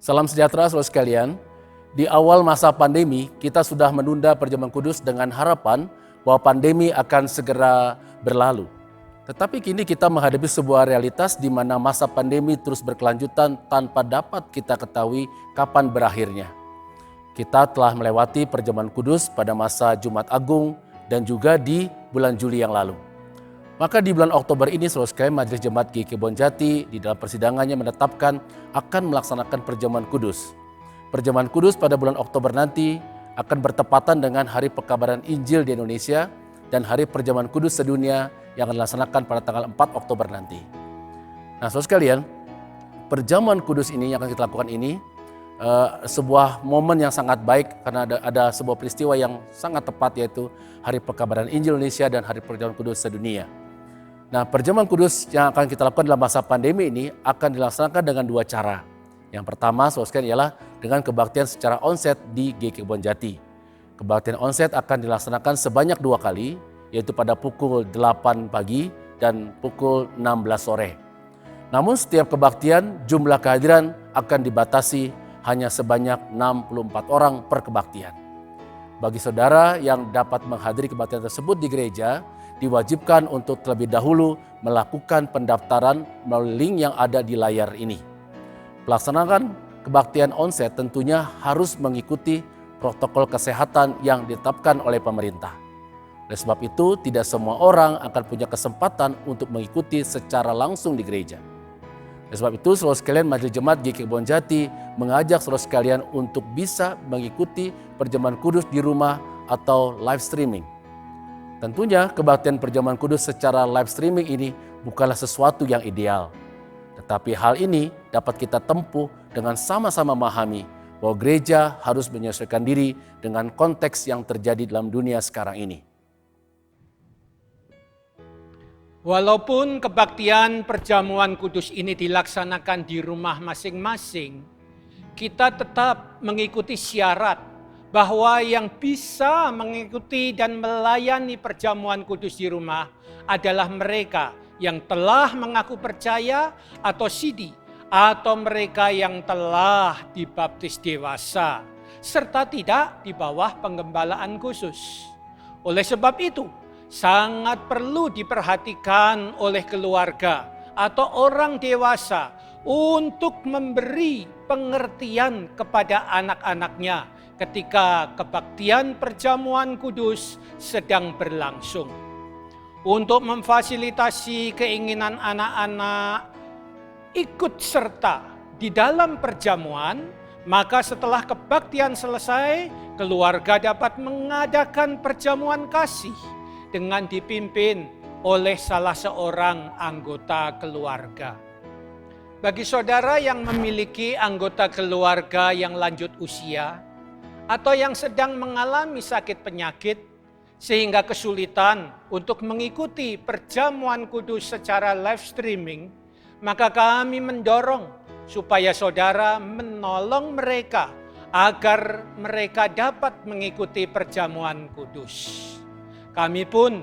Salam sejahtera saudara sekalian. Di awal masa pandemi, kita sudah menunda perjamuan kudus dengan harapan bahwa pandemi akan segera berlalu. Tetapi kini kita menghadapi sebuah realitas di mana masa pandemi terus berkelanjutan tanpa dapat kita ketahui kapan berakhirnya. Kita telah melewati perjamuan kudus pada masa Jumat Agung dan juga di bulan Juli yang lalu. Maka di bulan Oktober ini, saudara sekalian, Majelis Jemaat GKI Kebonjati di dalam persidangannya menetapkan akan melaksanakan perjamuan kudus. Perjamuan kudus pada bulan Oktober nanti akan bertepatan dengan Hari Pekabaran Injil di Indonesia dan Hari Perjamuan Kudus sedunia yang akan dilaksanakan pada tanggal 4 Oktober nanti. Nah, saudara sekalian, perjamuan kudus ini yang akan kita lakukan ini sebuah momen yang sangat baik karena ada sebuah peristiwa yang sangat tepat, yaitu Hari Pekabaran Injil Indonesia dan Hari Perjamuan Kudus sedunia. Nah, perjamuan kudus yang akan kita lakukan dalam masa pandemi ini akan dilaksanakan dengan dua cara. Yang pertama, saudara sekalian, ialah dengan kebaktian secara onset di GKI Kebonjati. Kebaktian onset akan dilaksanakan sebanyak 2 kali, yaitu pada pukul 8 pagi dan pukul 16 sore. Namun setiap kebaktian jumlah kehadiran akan dibatasi hanya sebanyak 64 orang per kebaktian. Bagi saudara yang dapat menghadiri kebaktian tersebut di gereja, diwajibkan untuk terlebih dahulu melakukan pendaftaran melalui link yang ada di layar ini. Pelaksanaan kebaktian onset tentunya harus mengikuti protokol kesehatan yang ditetapkan oleh pemerintah. Oleh sebab itu, tidak semua orang akan punya kesempatan untuk mengikuti secara langsung di gereja. Oleh sebab itu, saudara sekalian, Majelis Jemaat GKI Kebonjati mengajak saudara sekalian untuk bisa mengikuti perjamuan kudus di rumah atau live streaming. Tentunya kebaktian perjamuan kudus secara live streaming ini bukanlah sesuatu yang ideal. Tetapi hal ini dapat kita tempuh dengan sama-sama memahami bahwa gereja harus menyesuaikan diri dengan konteks yang terjadi dalam dunia sekarang ini. Walaupun kebaktian perjamuan kudus ini dilaksanakan di rumah masing-masing, kita tetap mengikuti syarat bahwa yang bisa mengikuti dan melayani perjamuan kudus di rumah adalah mereka yang telah mengaku percaya atau sidi, atau mereka yang telah dibaptis dewasa, serta tidak di bawah penggembalaan khusus. Oleh sebab itu, sangat perlu diperhatikan oleh keluarga atau orang dewasa untuk memberi pengertian kepada anak-anaknya ketika kebaktian perjamuan kudus sedang berlangsung. Untuk memfasilitasi keinginan anak-anak ikut serta di dalam perjamuan, maka setelah kebaktian selesai, keluarga dapat mengadakan perjamuan kasih dengan dipimpin oleh salah seorang anggota keluarga. Bagi saudara yang memiliki anggota keluarga yang lanjut usia atau yang sedang mengalami sakit penyakit sehingga kesulitan untuk mengikuti perjamuan kudus secara live streaming, maka kami mendorong supaya saudara menolong mereka agar mereka dapat mengikuti perjamuan kudus. Kami pun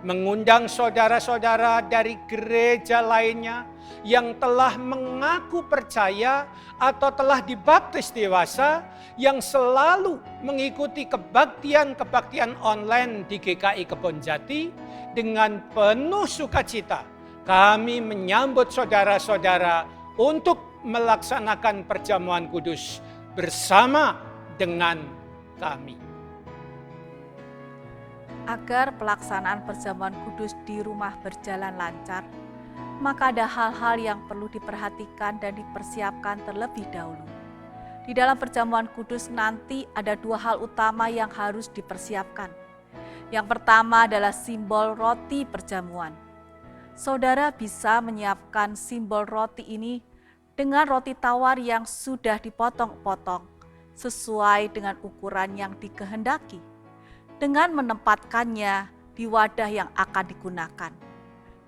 mengundang saudara-saudara dari gereja lainnya yang telah mengaku percaya atau telah dibaptis dewasa, yang selalu mengikuti kebaktian-kebaktian online di GKI Kebonjati. Dengan penuh sukacita kami menyambut saudara-saudara untuk melaksanakan perjamuan kudus bersama dengan kami. Agar pelaksanaan perjamuan kudus di rumah berjalan lancar, maka ada hal-hal yang perlu diperhatikan dan dipersiapkan terlebih dahulu. Di dalam perjamuan kudus nanti ada 2 hal utama yang harus dipersiapkan. Yang pertama adalah simbol roti perjamuan. Saudara bisa menyiapkan simbol roti ini dengan roti tawar yang sudah dipotong-potong sesuai dengan ukuran yang dikehendaki, dengan menempatkannya di wadah yang akan digunakan.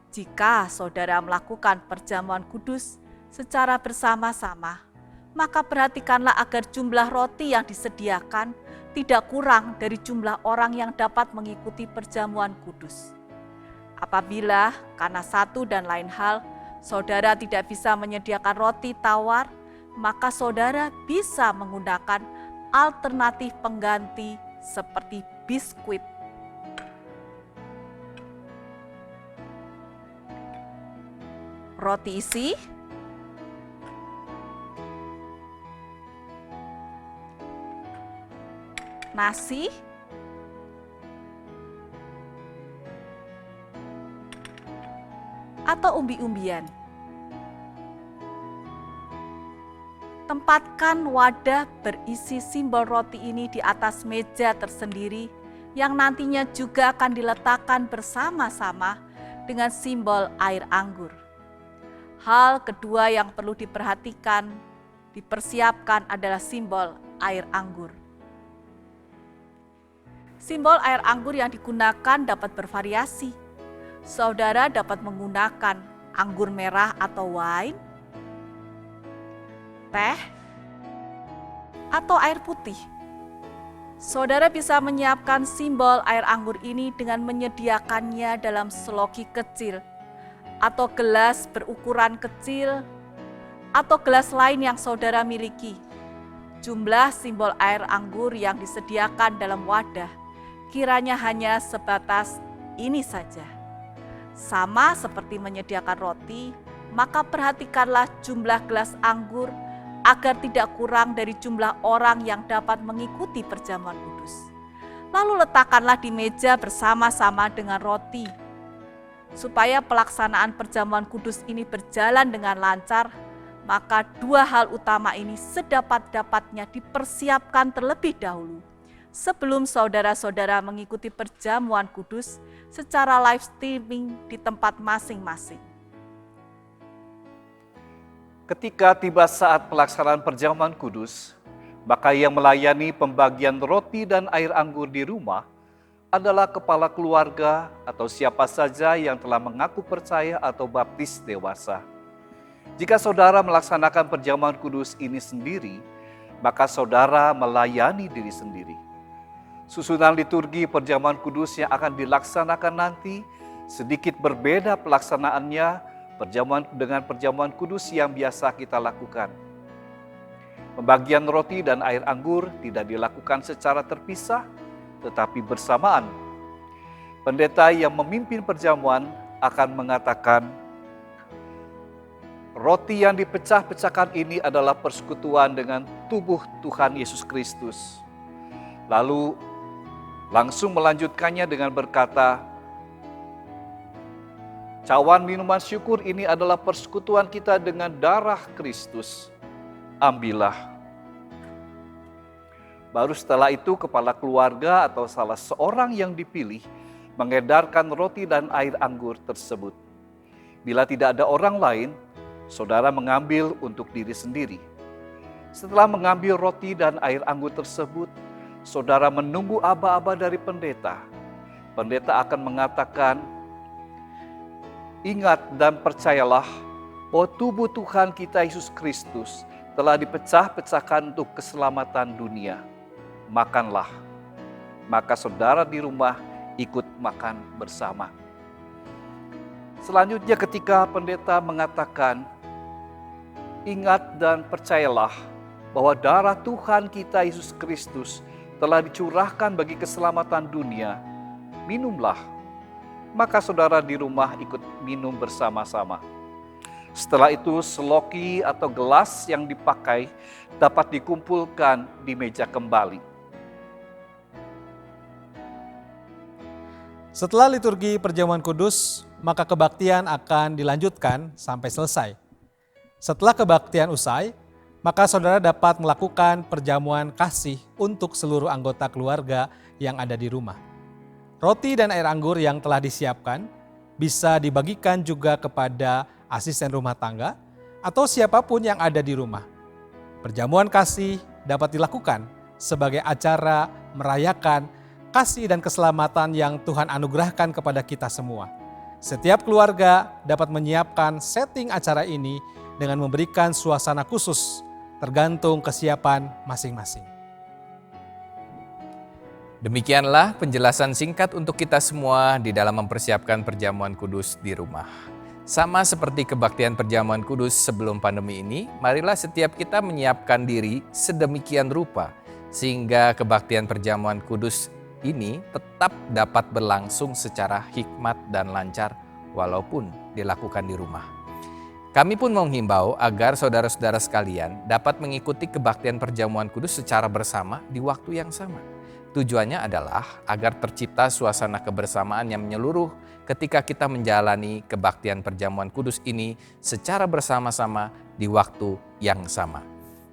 Jika saudara melakukan perjamuan kudus secara bersama-sama, maka perhatikanlah agar jumlah roti yang disediakan tidak kurang dari jumlah orang yang dapat mengikuti perjamuan kudus. Apabila karena satu dan lain hal, saudara tidak bisa menyediakan roti tawar, maka saudara bisa menggunakan alternatif pengganti seperti biskuit, roti isi, nasi, atau umbi-umbian. Tempatkan wadah berisi simbol roti ini di atas meja tersendiri yang nantinya juga akan diletakkan bersama-sama dengan simbol air anggur. Hal kedua yang perlu diperhatikan, dipersiapkan adalah simbol air anggur. Simbol air anggur yang digunakan dapat bervariasi. Saudara dapat menggunakan anggur merah atau wine, teh, atau air putih. Saudara bisa menyiapkan simbol air anggur ini dengan menyediakannya dalam seloki kecil, atau gelas berukuran kecil, atau gelas lain yang saudara miliki. Jumlah simbol air anggur yang disediakan dalam wadah kiranya hanya sebatas ini saja. Sama seperti menyediakan roti, maka perhatikanlah jumlah gelas anggur agar tidak kurang dari jumlah orang yang dapat mengikuti perjamuan kudus. Lalu letakkanlah di meja bersama-sama dengan roti. Supaya pelaksanaan perjamuan kudus ini berjalan dengan lancar, maka dua hal utama ini sedapat-dapatnya dipersiapkan terlebih dahulu sebelum saudara-saudara mengikuti perjamuan kudus secara live streaming di tempat masing-masing. Ketika tiba saat pelaksanaan perjamuan kudus, maka yang melayani pembagian roti dan air anggur di rumah adalah kepala keluarga atau siapa saja yang telah mengaku percaya atau baptis dewasa. Jika saudara melaksanakan perjamuan kudus ini sendiri, maka saudara melayani diri sendiri. Susunan liturgi perjamuan kudus yang akan dilaksanakan nanti sedikit berbeda pelaksanaannya dengan perjamuan kudus yang biasa kita lakukan. Pembagian roti dan air anggur tidak dilakukan secara terpisah, tetapi bersamaan. Pendeta yang memimpin perjamuan akan mengatakan, roti yang dipecah-pecahkan ini adalah persekutuan dengan tubuh Tuhan Yesus Kristus. Lalu langsung melanjutkannya dengan berkata, cawan minuman syukur ini adalah persekutuan kita dengan darah Kristus. Ambillah. Baru setelah itu kepala keluarga atau salah seorang yang dipilih mengedarkan roti dan air anggur tersebut. Bila tidak ada orang lain, saudara mengambil untuk diri sendiri. Setelah mengambil roti dan air anggur tersebut, saudara menunggu aba-aba dari pendeta. Pendeta akan mengatakan, ingat dan percayalah bahwa tubuh Tuhan kita Yesus Kristus telah dipecah-pecahkan untuk keselamatan dunia. Makanlah. Maka saudara di rumah ikut makan bersama. Selanjutnya ketika pendeta mengatakan, ingat dan percayalah bahwa darah Tuhan kita Yesus Kristus telah dicurahkan bagi keselamatan dunia, minumlah. Maka saudara di rumah ikut minum bersama-sama. Setelah itu seloki atau gelas yang dipakai dapat dikumpulkan di meja kembali. Setelah liturgi perjamuan kudus, maka kebaktian akan dilanjutkan sampai selesai. Setelah kebaktian usai, maka saudara dapat melakukan perjamuan kasih untuk seluruh anggota keluarga yang ada di rumah. Roti dan air anggur yang telah disiapkan bisa dibagikan juga kepada asisten rumah tangga atau siapapun yang ada di rumah. Perjamuan kasih dapat dilakukan sebagai acara merayakan kasih dan keselamatan yang Tuhan anugerahkan kepada kita semua. Setiap keluarga dapat menyiapkan setting acara ini dengan memberikan suasana khusus tergantung kesiapan masing-masing. Demikianlah penjelasan singkat untuk kita semua di dalam mempersiapkan perjamuan kudus di rumah. Sama seperti kebaktian perjamuan kudus sebelum pandemi ini, marilah setiap kita menyiapkan diri sedemikian rupa sehingga kebaktian perjamuan kudus ini tetap dapat berlangsung secara hikmat dan lancar walaupun dilakukan di rumah. Kami pun menghimbau agar saudara-saudara sekalian dapat mengikuti kebaktian perjamuan kudus secara bersama di waktu yang sama. Tujuannya adalah agar tercipta suasana kebersamaan yang menyeluruh ketika kita menjalani kebaktian perjamuan kudus ini secara bersama-sama di waktu yang sama.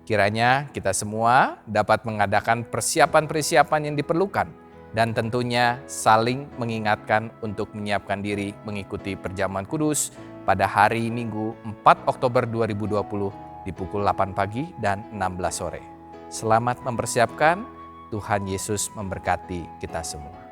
Kiranya kita semua dapat mengadakan persiapan-persiapan yang diperlukan dan tentunya saling mengingatkan untuk menyiapkan diri mengikuti perjamuan kudus pada hari Minggu 4 Oktober 2020 di pukul 8 pagi dan 16 sore. Selamat mempersiapkan, Tuhan Yesus memberkati kita semua.